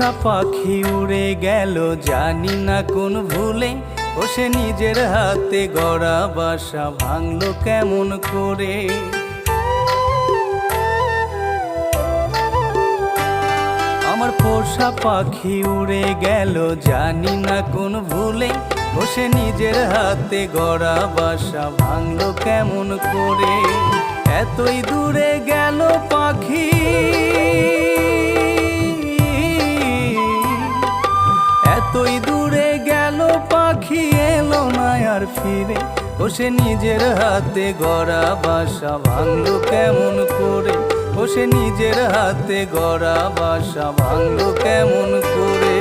পোষা পাখি উড়ে গেল জানি না কোন ভুলে, ও সে নিজের হাতে গড়া বাসা ভাঙলো কেমন করে। আমার পোষা পাখি উড়ে গেল জানি না কোন ভুলে, ও সে নিজের হাতে গড়া বাসা ভাঙলো কেমন করে। এতই দূরে গেল পাখি, এতই দূরে গেল পাখি, এলো না আর ফিরে। ও সে নিজের হাতে গড়া বাসা ভাঙলো কেমন করে। ও সে নিজের হাতে গড়া বাসা ভাঙলো কেমন করে।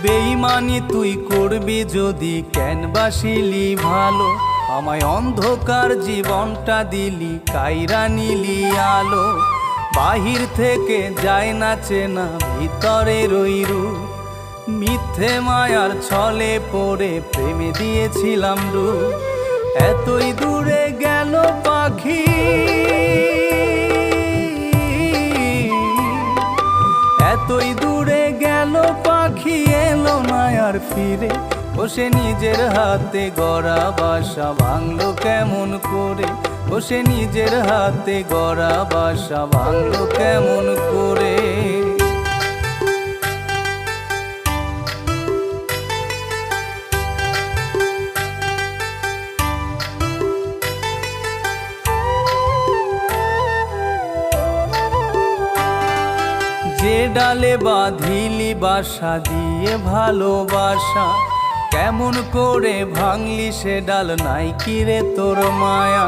বেঈমানি তুই করবি যদি, কেন বাসিলি ভালো, আমায় অন্ধকার জীবনটা দিলি, কাইরা নিলি আলো। বাহির থেকে যায় না চেনা ভিতরে রইরু, মিথ্যে মায়ার ছলে পড়ে প্রেমে দিয়েছিলাম রু। এতই দূরে গেল পাখি, এতই দূরে গেল পাখি, এলো না আর ফিরে। ও সে নিজের হাতে গড়া বাসা ভাঙলো কেমন করে। ও সে নিজের হাতে গড়া বাসা ভাঙলো কেমন করে। যে ডালে বাঁধিলি বাসা দিয়ে ভালোবাসা, কেমন করে ভাঙলি সে ডাল, নাই কিরে তোর মায়া।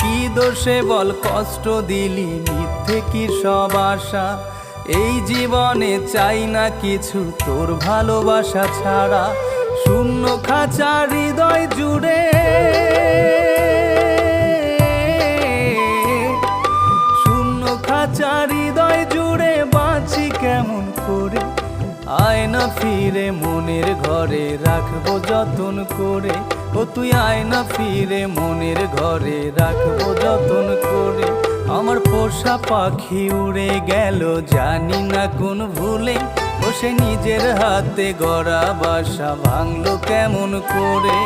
কি দোষে বল কষ্ট দিলি, মিথ্যে কি সব আশা। এই জীবনে চাই না কিছু তোর ভালোবাসা ছাড়া, শূন্য খাঁচা হৃদয় জুড়ে, শূন্য খাঁচা হৃদয় জুড়ে বাঁচি কেমন করে। আয় না ফিরে মনের ঘরে, রাখবো যতন করে। ও তুই আয় না ফিরে মনের ঘরে, রাখবো যতন করে। আমার পোষা পাখি উড়ে গেল জানি না কোন ভুলে, ও সে নিজের হাতে গড়া বাসা ভাঙলো কেমন করে।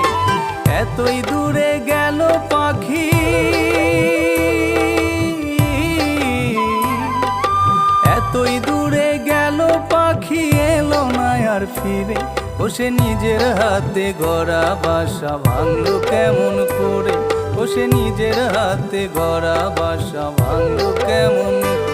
এতই দূরে গেল পাখি, এতই দূরে গেল পাখি, এলো না আর ফিরে। ও সে নিজের হাতে গড়া বাসা ভাঙলো কেমন করে। ও সে নিজের হাতে গড়া বাসা ভাঙলো কেমন করে।